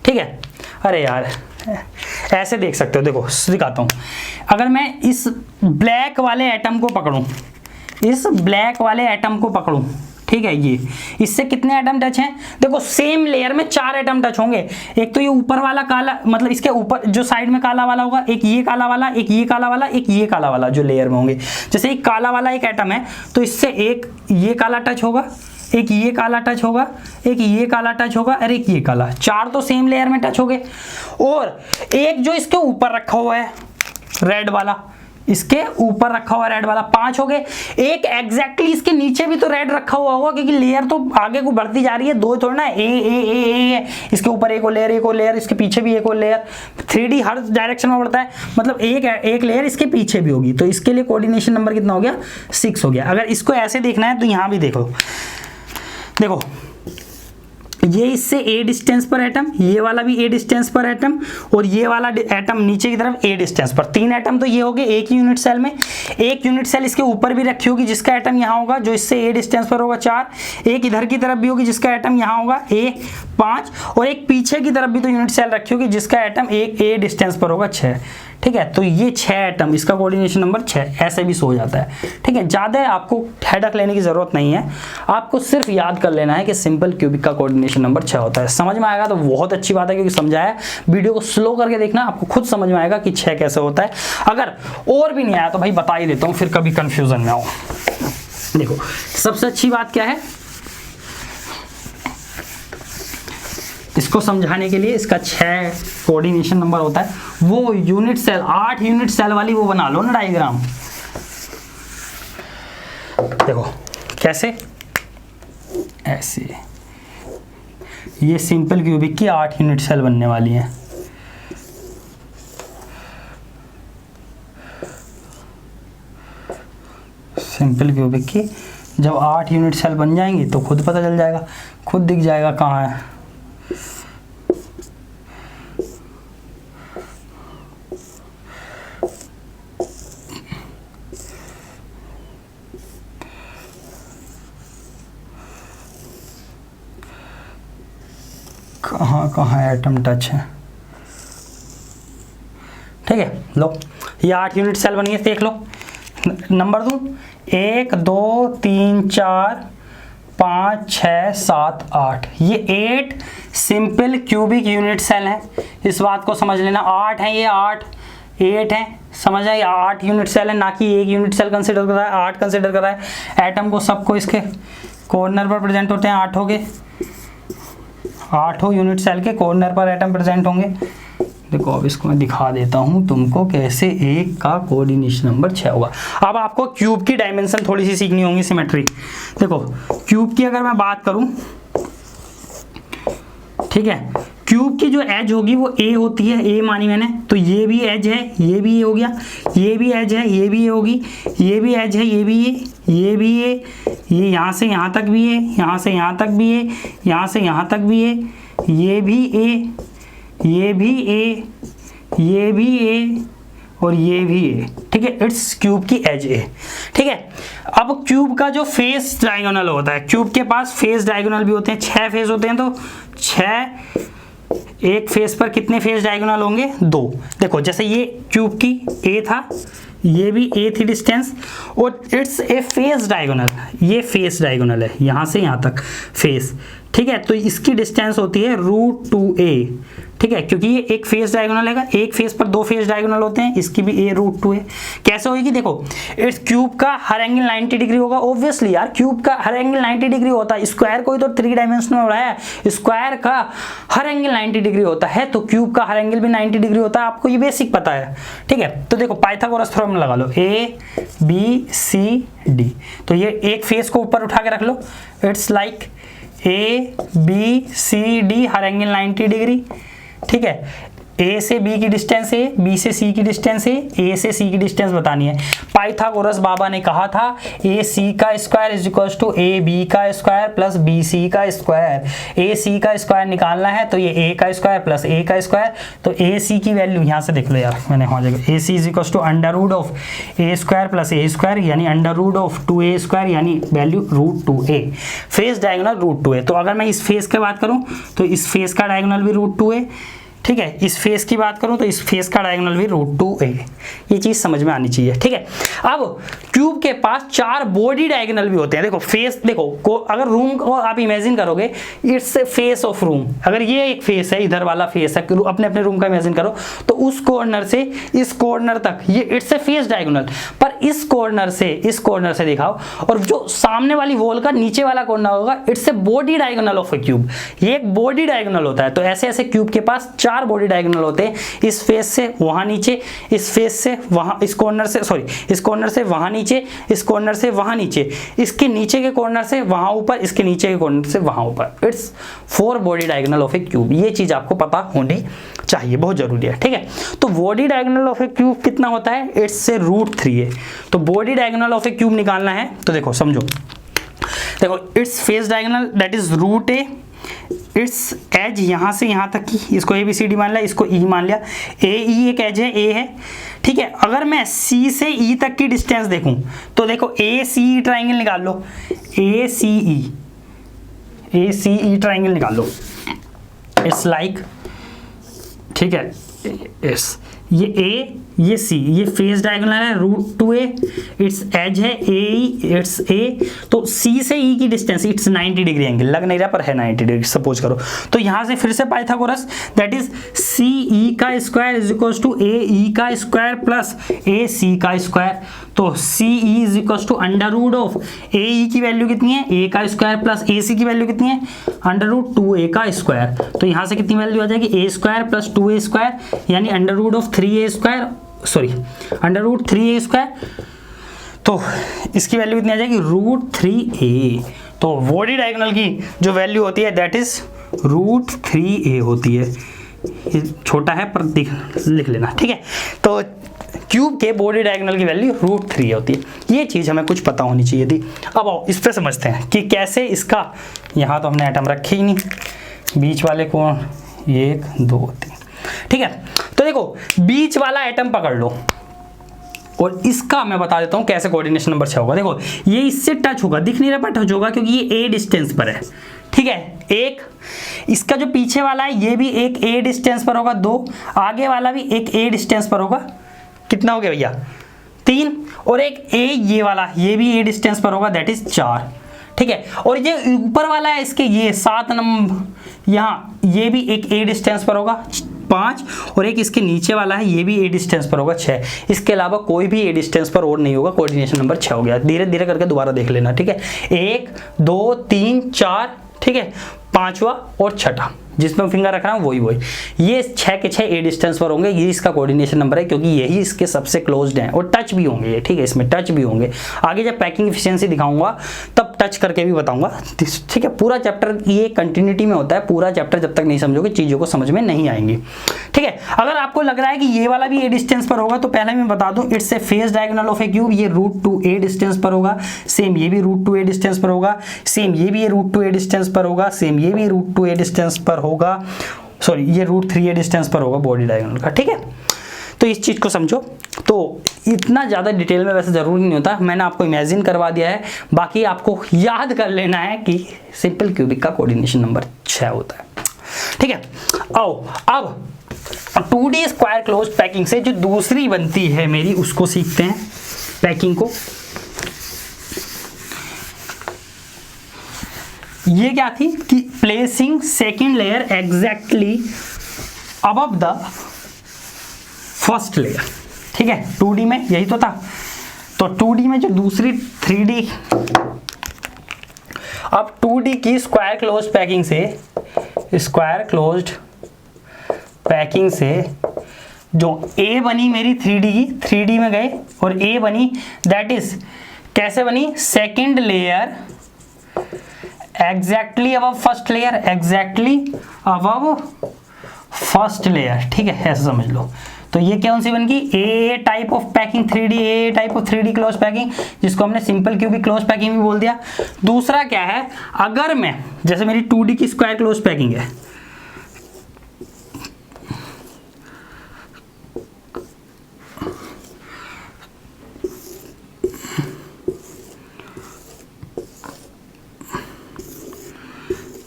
ठीक है। अरे यार, ऐसे देख सकते हो, देखो दिखाता हूँ। अगर मैं इस ब्लैक वाले एटम को पकड़ूँ, इस ब्लैक वाले एटम को पकड़ूं, ठीक है, ये इससे कितने एटम टच हैं? देखो सेम लेयर में 4 एटम टच होंगे। एक तो ये ऊपर वाला काला, मतलब इसके ऊपर जो साइड में काला वाला होगा, एक ये काला वाला, एक ये काला वाला, एक ये काला वाला, जो लेयर में होंगे। जैसे एक काला वाला एक एटम है तो इससे एक ये काला टच होगा, एक ये काला टच होगा, एक ये काला टच होगा और एक ये काला। 4 तो सेम लेयर में टच हो गए। और एक जो इसके ऊपर रखा हुआ है रेड वाला, इसके ऊपर रखा हुआ रेड वाला, 5 हो गए। एक एग्जैक्टली इसके नीचे भी तो रेड रखा हुआ होगा, क्योंकि लेयर तो आगे को बढ़ती जा रही है, 2 थोड़ा ना, ए इसके ऊपर एक और लेयर, एक और लेयर, इसके पीछे भी एक और लेयर। 3D हर डायरेक्शन में बढ़ता है, मतलब एक लेयर इसके पीछे भी होगी। तो इसके लिए कोऑर्डिनेशन नंबर कितना हो गया? 6 हो गया। अगर इसको ऐसे देखना है तो यहाँ भी देखो, देखो ये इससे a डिस्टेंस पर एटम, ये वाला भी a डिस्टेंस पर एटम, और ये वाला एटम नीचे की तरफ a डिस्टेंस पर। 3 एटम तो ये हो गए एक ही यूनिट सेल में। एक यूनिट सेल इसके ऊपर भी रखी होगी जिसका एटम यहाँ होगा, जो इससे a डिस्टेंस पर होगा 4। एक इधर की तरफ भी होगी जिसका एटम यहाँ होगा a 5, और एक पीछे की तरफ भी तो यूनिट सेल रखी होगी जिसका एटम एक a डिस्टेंस पर होगा 6। ठीक है, तो ये 6 एटम, इसका कोऑर्डिनेशन नंबर 6 ऐसे भी सो जाता है। ठीक है, ज़्यादा आपको हेडक लेने की ज़रूरत नहीं है, आपको सिर्फ याद कर लेना है कि सिंपल क्यूबिक का कोऑर्डिनेशन नंबर 6 होता है। समझ में आएगा तो बहुत अच्छी बात है, क्योंकि समझाया। वीडियो को स्लो करके देखना, आपको खुद समझ में आएगा कि 6 कैसे होता है। अगर और भी नहीं आया तो भाई बता ही देता हूँ, फिर कभी कन्फ्यूजन में आओ। देखो सबसे अच्छी बात क्या है, इसको समझाने के लिए इसका 6 कोऑर्डिनेशन नंबर होता है। वो यूनिट सेल 8 यूनिट सेल वाली वो बना लो ना डायग्राम। देखो कैसे, ऐसे ये सिंपल क्यूबिक की 8 यूनिट सेल बनने वाली है। सिंपल क्यूबिक की जब 8 यूनिट सेल बन जाएंगी तो खुद पता चल जाएगा, खुद दिख जाएगा कहाँ है। कहाँ एटम टच है। ठीक है, लो ये 8 यूनिट सेल बनी है, देख लो। नंबर दूं, 1 2 3 4 5 6 7 8, ये 8 सिंपल क्यूबिक यूनिट सेल हैं। इस बात को समझ लेना, 8 है, ये 8 है, समझ आए। 8 यूनिट सेल है, ना कि एक यूनिट सेल कंसिडर कर रहा है, 8 कंसिडर कर रहा है। एटम को सबको इसके कॉर्नर पर प्रेजेंट होते हैं, 8 हो गए। 8 यूनिट सेल के कॉर्नर पर एटम प्रेजेंट होंगे। देखो अब इसको मैं दिखा देता हूं तुमको कैसे एक का कोऑर्डिनेशन नंबर 6 होगा। अब आपको क्यूब की डायमेंशन थोड़ी सी सीखनी होगी, सिमेट्री। देखो क्यूब की अगर मैं बात करूं, ठीक है, क्यूब की जो एज होगी वो ए होती है, ए मानी मैंने, तो ये भी एज है, ये भी ए हो गया, ये भी एज है, ये भी ए होगी, ये भी एज है, ये भी ए, ये भी ए, ये यहाँ से यहाँ तक भी है, यहाँ से यहाँ तक भी है, यहाँ से यहाँ तक भी है, ये भी ए, ये भी ए, ये भी ए, और ये भी ए। ठीक है, इट्स क्यूब की एज ए। ठीक है, अब क्यूब का जो फेस डायगोनल होता है, क्यूब के पास फेस डायगोनल भी होते हैं, 6 फेस होते हैं, तो 6, एक फेस पर कितने फेस डायगोनल होंगे? 2। देखो जैसे ये क्यूब की ए था, ये भी ए थी डिस्टेंस, और इट्स ए फेस डायगोनल, ये फेस डायगोनल है, यहाँ से यहाँ तक फेस। ठीक है, तो इसकी डिस्टेंस होती है √2a। ठीक है, क्योंकि ये एक फेस डायगोनल है, एक फेस पर 2 फेस डायगोनल होते हैं, इसकी भी a √2a। कैसे होगी? देखो इस क्यूब का हर एंगल 90 डिग्री होगा। ऑब्वियसली यार, क्यूब का हर एंगल 90 डिग्री होता है। स्क्वायर कोई तो 3 डायमेंशनल हो रहा है, स्क्वायर का हर एंगल 90 डिग्री होता है, तो क्यूब का हर एंगल भी 90 डिग्री होता है। आपको ये बेसिक पता है। ठीक है, तो देखो पाइथागोरस थ्योरम लगा लो, ABCD, तो ये एक फेस को ऊपर उठा के रख लो, इट्स लाइक ABCD, हर एंगल 90 डिग्री। ठीक है, ए से बी की डिस्टेंस है, बी से सी की डिस्टेंस है, ए से सी की डिस्टेंस बतानी है। पाइथागोरस बाबा ने कहा था ए सी का square is equal to A B का स्क्वायर प्लस बी सी का स्क्वायर। ए सी का स्क्वायर निकालना है तो ये ए का स्क्वायर प्लस ए का स्क्वायर, तो ए सी की वैल्यू यहाँ से देख लो यार, मैंने हो जाएगा A C is equal to under root of A square plus A square यानी under root of 2a square यानी value root 2a। Face diagonal root 2a, तो अगर मैं इस फेस की बात करूँ तो इस फेस का डायगोनल भी रूट 2a, ठीक है। इस फेस की बात करूं तो इस फेस का डायगोनल भी रूट 2a, ये चीज समझ में आनी चाहिए, ठीक है। अब क्यूब के पास 4 बॉडी डायगोनल भी होते हैं। देखो फेस, देखो अगर रूम को आप इमेजिन करोगे, इट्स फेस ऑफ रूम, अगर ये एक फेस है, इधर वाला फेस है, अपने अपने रूम का इमेजिन करो, तो उस कॉर्नर से इस कॉर्नर तक ये इट्स ए फेस डायगोनल। पर इस कॉर्नर से दिखाओ, और जो सामने वाली वॉल का नीचे वाला कॉर्नर होगा, it's a body diagonal of a cube, ये एक बॉडी डायगोनल होता है। तो ऐसे ऐसे क्यूब के पास 4 बॉडी डायगोनल होते हैं, इस फेस से वहां नीचे, इस फेस से वहां, इस कॉर्नर से, सॉरी इस कॉर्नर से वहां नीचे, इस कॉर्नर से वहां नीचे, इसके नीचे के कॉर्नर से वहां ऊपर, इसके नीचे के कॉर्नर से वहां ऊपर। It's 4 body diagonal of a cube, ये चीज आपको पता होनी चाहिए, बहुत जरूरी है, ठीक है। तो body diagonal of a cube कितना होता है, इट्स से रूट 3 है। तो body diagonal of a cube निकालना है तो देखो समझो, देखो it's face diagonal that is root a, it's edge यहाँ से यहाँ तक की, इसको ABCD मान लिया, इसको E मान लिया, AE एक एज है, A है, ठीक है। अगर मैं C से E तक की डिस्टेंस देखूं तो देखो ACE ट्राइंगल निकाल लो, ACE ट्राइंगल निकाल लो, इट्स लाइक, ठीक है, इट्स ये A ये C, ये फेस डायगोनल है रूट 2a, इट्स एज है AE, इट्स A, तो C से E की डिस्टेंस इट्स 90 डिग्री एंगल, लग नहीं रहा पर है 90 डिग्री सपोज करो। तो यहाँ से फिर से पाइथागोरस दैट इज CE का square is equal to AE का स्क्वायर प्लस AC का स्क्वायर। तो CE is equal to under root of AE की वैल्यू कितनी है, A का स्क्वायर प्लस AC की वैल्यू कितनी है, अंडर रूट 2a का स्क्वायर। तो यहाँ से कितनी वैल्यू आ जाएगी, A square plus 2a square यानी under root of 3a square, sorry under root 3a square. तो इसकी वैल्यू कितनी आ जाएगी, रूट 3a। तो बॉडी डायगोनल की जो वैल्यू होती है दैट इज रूट 3a होती है, ये छोटा है पर लिख लेना, ठीक है। तो क्यूब के बॉडी डायगोनल की वैल्यू रूट 3 होती है, ये चीज़ हमें कुछ पता होनी चाहिए थी। अब आओ इस पे समझते हैं कि कैसे इसका, यहाँ तो हमने एटम रखे ही नहीं, बीच वाले कौन, 1 2 3, ठीक है। तो देखो बीच वाला एटम पकड़ लो और इसका मैं बता देता हूं कैसे कोऑर्डिनेशन नंबर 6 होगा। देखो ये इससे टच होगा, दिख नहीं रहा पर टच होगा क्योंकि ये A डिस्टेंस पर है, ठीक है। एक इसका जो पीछे वाला है ये भी एक A डिस्टेंस पर होगा, 2 आगे वाला भी एक A डिस्टेंस पर होगा, कितना हो गया भैया 3, और एक A ये वाला ये भी A डिस्टेंस पर होगा दैट इज 4, ठीक है। और ये ऊपर वाला है इसके ये 7 नंबर, यहाँ ये भी एक A डिस्टेंस पर होगा 5, और एक इसके नीचे वाला है ये भी A डिस्टेंस पर होगा 6। इसके अलावा कोई भी A डिस्टेंस पर और नहीं होगा, कोऑर्डिनेशन नंबर 6 हो गया। धीरे धीरे करके दोबारा देख लेना, ठीक है। 1 2 3 4, ठीक है, 5वां और 6ठा जिसमें फिंगर रख रहा हूँ वही ये 6 के 6 A डिस्टेंस पर होंगे, ये इसका कोऑर्डिनेशन नंबर है क्योंकि यही इसके सबसे क्लोज्ड हैं, और टच भी होंगे ये, ठीक है, इसमें टच भी होंगे। आगे जब पैकिंग एफिशिएंसी दिखाऊंगा तब टच करके भी बताऊंगा, ठीक है। पूरा चैप्टर ये कंटिन्यूटी में होता है, पूरा चैप्टर जब तक नहीं समझोगे चीज़ों को समझ में नहीं आएंगी, ठीक है। अगर आपको लग रहा है कि ये वाला भी A डिस्टेंस पर होगा तो पहले मैं बता दूं it's a face diagonal of a cube, ये रूट 2a डिस्टेंस पर होगा, सेम ये भी रूट 2a डिस्टेंस पर होगा, सेम ये भी रूट 2a डिस्टेंस पर होगा, सेम ये भी रूट 2a डिस्टेंस पर होगा, सॉरी ये रूट 3a डिस्टेंस पर होगा बॉडी डायगोनल का, ठीक है। तो इस चीज को समझो। तो इतना ज़्यादा डिटेल में वैसे ज़रूरी नहीं होता, मैंने आपको इमेजिन करवा दिया है, बाकी आपको याद कर लेना है कि सिंपल क्यूबिक का कोऑर्डिनेशन नंबर 6 होता है, ठीक है। आओ अब 2D स्क्वायर क्लोज्ड पैकिंग से जो दूसरी बनती है मेरी उसको सीखते हैं, पैकिंग को। ये क्या थी कि placing second layer exactly above the first layer, ठीक है। 2D में यही तो था। तो 2D में जो दूसरी 3D, अब 2D की स्क्वायर क्लोज्ड पैकिंग से जो A बनी मेरी 3D की, 3D में गए और A बनी, दैट इज कैसे बनी, second layer exactly above first layer, exactly above first layer, ठीक है, ऐसा समझ लो। तो ये कौन सी बन गई, a type of packing 3D, a type of 3D close packing, जिसको हमने सिंपल क्यूबिक क्लोज पैकिंग भी बोल दिया। दूसरा क्या है, अगर मैं जैसे मेरी 2D की स्क्वायर क्लोज पैकिंग है,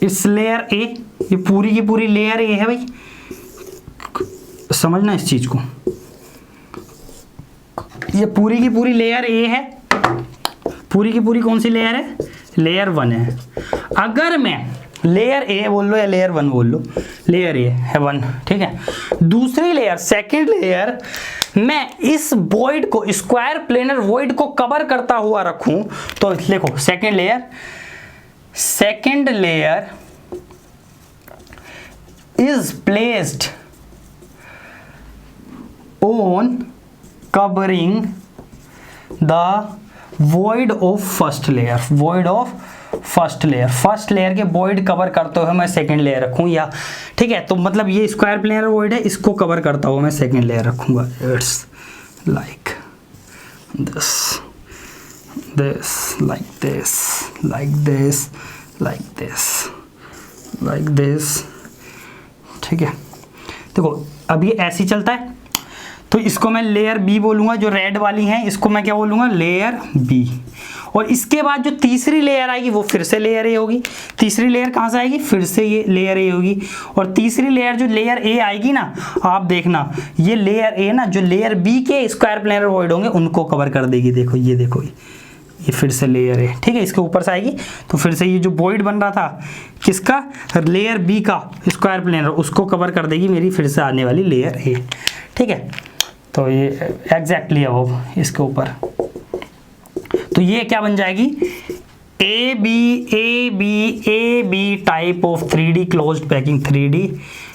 इस लेयर ए, ये पूरी की पूरी लेयर ए है भाई, समझना इस चीज को, ये पूरी की पूरी लेयर ए है, पूरी की पूरी कौन सी लेयर है, लेयर 1 है। अगर मैं लेयर ए बोल लो या लेयर 1 बोल लो, लेयर ए है 1, ठीक है। दूसरी लेयर, सेकेंड लेयर, मैं इस वॉइड को, स्क्वायर प्लेनर वॉइड को कवर करता हुआ रखूं, तो देखो second layer is placed on covering the void of first layer, first layer के void कवर करते हुए मैं सेकेंड लेयर रखूं, या ठीक है, तो मतलब ये स्क्वायर प्लेनर void है, इसको कवर करता हुआ मैं सेकेंड लेयर रखूंगा। It's like this, like this, ठीक है। देखो अब ये ऐसे ही चलता है, तो इसको मैं लेयर बी बोलूँगा, जो रेड वाली है इसको मैं क्या बोलूँगा, लेयर बी। और इसके बाद जो तीसरी लेयर आएगी वो फिर से लेयर ए होगी। तीसरी लेयर कहाँ से आएगी, फिर से ये लेयर ए होगी। और तीसरी लेयर जो लेयर ए आएगी ना, आप देखना ये लेयर ए ना, जो लेयर बी के स्क्वायर प्लेनर वॉइड होंगे उनको कवर कर देगी। देखो ये, देखो ये फिर से लेयर है, ठीक है, इसके ऊपर से आएगी, तो फिर से ये जो वॉइड बन रहा था किसका, लेयर बी का स्क्वायर प्लेनर, उसको कवर कर देगी मेरी फिर से आने वाली लेयर ए, ठीक है। तो ये एग्जैक्टली है वो इसके ऊपर। तो ये क्या बन जाएगी, A B type of 3D closed packing, 3D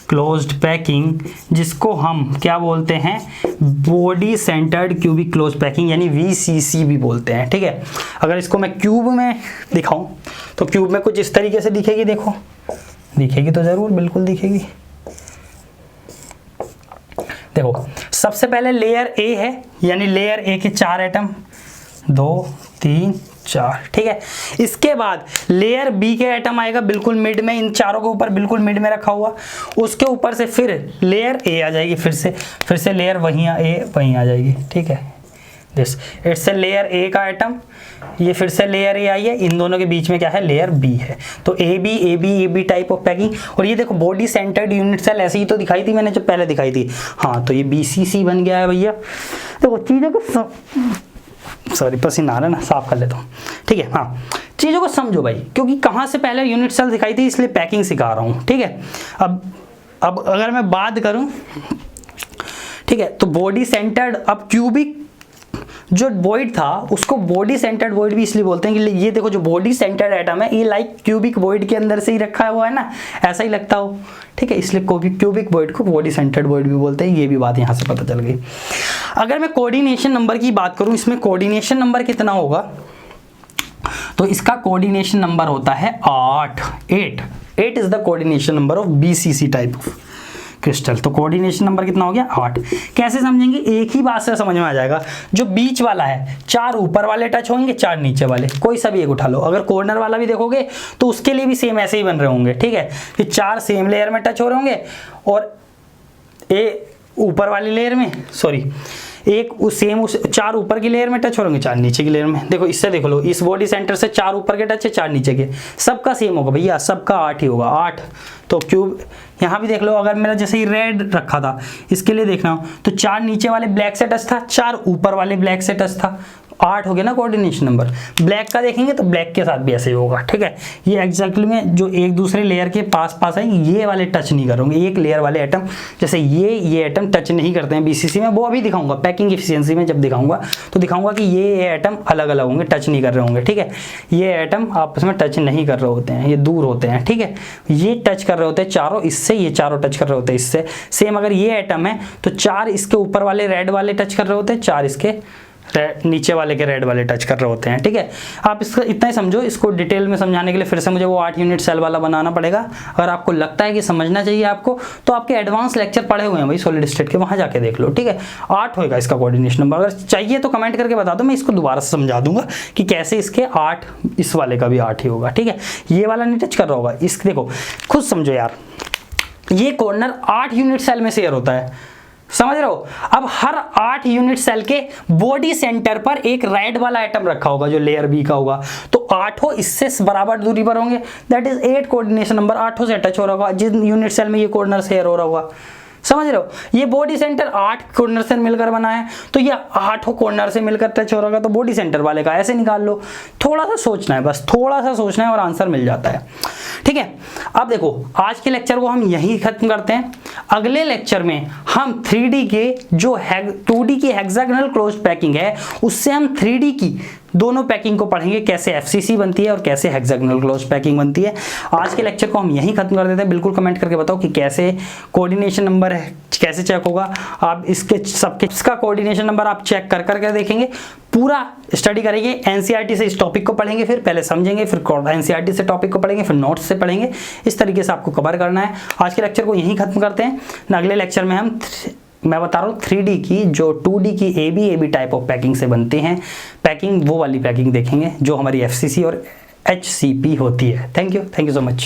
closed packing, जिसको हम क्या बोलते हैं, body centred cubic close packing, यानी VCC भी बोलते हैं, ठीक है। अगर इसको मैं क्यूब में दिखाऊं तो क्यूब में कुछ इस तरीके से दिखेगी, देखो दिखेगी तो जरूर, बिल्कुल दिखेगी। देखो सबसे पहले लेयर ए है, यानी लेयर ए के 4 एटम, 2 3 4, ठीक है। इसके बाद लेयर बी के एटम आएगा बिल्कुल मिड में, इन चारों के ऊपर बिल्कुल मिड में रखा हुआ। उसके ऊपर से फिर लेयर ए आ जाएगी, फिर से लेयर वहीं आ जाएगी, ठीक है। This it's a layer A का एटम, ये फिर से लेयर ए आई है, इन दोनों के बीच में क्या है, लेयर बी है। तो A B type of packing. और ये देखो बॉडी सेंटर्ड यूनिट सेल, ऐसे ही तो दिखाई थी मैंने जब पहले दिखाई थी, हाँ, तो ये BCC बन गया है भैया। देखो चीज़ों को सॉरी पसीना आ रहा है ना, साफ कर लेता हूँ, ठीक है। हाँ, चीज़ों को समझो भाई, क्योंकि कहाँ से पहले यूनिट सेल दिखाई थी, इसलिए पैकिंग सिखा रहा हूँ, ठीक है। अब अगर मैं बात करूँ, ठीक है, तो बॉडी सेंटर्ड, अब क्यूबिक जो वॉइड था उसको बॉडी सेंटर्ड वॉइड भी इसलिए बोलते हैं कि ये देखो जो बॉडी सेंटर्ड एटम है, ये लाइक क्यूबिक वॉइड के अंदर से ही रखा हुआ है ना, ऐसा ही लगता हो, ठीक है, इसलिए क्यूबिक वॉइड को बॉडी सेंटर्ड वॉइड भी बोलते हैं। ये भी बात यहाँ से पता चल गई। अगर मैं कोऑर्डिनेशन नंबर की बात करूँ, इसमें कोऑर्डिनेशन नंबर कितना होगा, तो इसका कोऑर्डिनेशन नंबर होता है 8 is the coordination number of BCC type of crystal. तो कोऑर्डिनेशन नंबर कितना हो गया, 8। कैसे समझेंगे, एक ही बात से समझ में आ जाएगा। जो बीच वाला है, 4 ऊपर वाले टच होंगे, 4 नीचे वाले, कोई सा भी एक उठा लो। अगर कॉर्नर वाला भी देखोगे तो उसके लिए भी सेम ऐसे ही बन रहे होंगे, ठीक है, कि 4 सेम लेयर में टच हो रहे होंगे, और ऊपर वाली लेयर में, सॉरी, उस 4 ऊपर की लेयर में टच हो रहे होंगे, 4 नीचे की लेयर में। देखो इससे देख लो, इस बॉडी सेंटर से 4 ऊपर के टच है, 4 नीचे के, सबका सेम होगा भैया, सबका 8 ही होगा, 8। तो क्यूब यहाँ भी देख लो, अगर मेरा जैसे ही रेड रखा था, इसके लिए देखना हो तो 4 नीचे वाले ब्लैक से टच था, 4 ऊपर वाले ब्लैक से टच था, 8 हो गया ना कोऑर्डिनेशन नंबर। ब्लैक का देखेंगे तो ब्लैक के साथ भी ऐसे ही होगा, ठीक है। ये एग्जैक्टली में जो एक दूसरे लेयर के पास है, ये वाले टच नहीं करोगे, एक लेयर वाले एटम, जैसे ये एटम टच नहीं करते हैं BCC में, वो अभी दिखाऊंगा पैकिंग एफिशिएंसी में, जब दिखाऊंगा तो दिखाऊंगा कि ये एटम अलग अलग होंगे, टच नहीं कर रहे होंगे, ठीक है। ये एटम आपस में टच नहीं कर रहे होते हैं, ये दूर होते हैं, ठीक है। ये टच कर रहे होते हैं चारों इससे, ये चारों टच कर रहे होते हैं इससे। सेम अगर ये एटम है तो 4 इसके ऊपर वाले रेड वाले टच कर रहे होते हैं, 4 इसके नीचे वाले के रेड वाले टच कर रहे होते हैं, ठीक है। आप इसका इतना ही समझो, इसको डिटेल में समझाने के लिए फिर से मुझे वो 8 यूनिट सेल वाला बनाना पड़ेगा। अगर आपको लगता है कि समझना चाहिए आपको, तो आपके एडवांस लेक्चर पढ़े हुए हैं भाई सॉलिड स्टेट के, वहां जाके देख लो, ठीक है। 8 होगा इसका कोऑर्डिनेशन नंबर। अगर चाहिए तो कमेंट करके बता दो, मैं इसको दोबारा से समझा दूंगा कि कैसे इसके 8, इस वाले का भी 8 ही होगा, ठीक है। ये वाला नहीं टच कर रहा होगा, इस देखो खुद समझो यार, ये कॉर्नर 8 यूनिट सेल में शेयर होता है, समझ रहे हो। अब हर 8 यूनिट सेल के बॉडी सेंटर पर एक रेड वाला एटम रखा होगा जो लेयर बी का होगा, तो 8 इससे बराबर दूरी पर होंगे, दैट इज 8 कोऑर्डिनेशन नंबर। 8 से अटैच हो रहा होगा जिस यूनिट सेल में ये कॉर्नर शेयर हो रहा होगा, समझ रहे हो। ये बॉडी सेंटर 8 कॉर्नर से मिलकर बना है, तो ये 8 कॉर्नर से मिलकर टच हो रहा होगा, तो बॉडी सेंटर वाले का ऐसे निकाल लो। थोड़ा सा सोचना है, बस थोड़ा सा सोचना है और आंसर मिल जाता है, ठीक है। अब देखो आज के लेक्चर को हम यहीं खत्म करते हैं। अगले लेक्चर में हम 3D के जो 2D की हेक्सागोनल क्लोज्ड पैकिंग है, उससे हम 3D की दोनों पैकिंग को पढ़ेंगे, कैसे FCC बनती है और कैसे हेक्सागोनल क्लोज्ड पैकिंग बनती है। आज के लेक्चर को हम यहीं खत्म कर देते हैं। बिल्कुल कमेंट करके बताओ कि कैसे कोऑर्डिनेशन नंबर है, कैसे चेक होगा। आप इसके सबके इसका कोऑर्डिनेशन नंबर आप चेक कर करके देखेंगे, पूरा स्टडी करेंगे। NCERT से इस टॉपिक को पढ़ेंगे, फिर पहले समझेंगे, फिर NCERT से टॉपिक को पढ़ेंगे, फिर नोट्स से पढ़ेंगे। इस तरीके से आपको कवर करना है। आज के लेक्चर को यहीं खत्म करते हैं। अगले लेक्चर में मैं बता रहा हूँ 3D की जो 2D की AB टाइप ऑफ पैकिंग से बनते हैं पैकिंग, वो वाली पैकिंग देखेंगे जो हमारी FCC और HCP होती है। Thank you so much.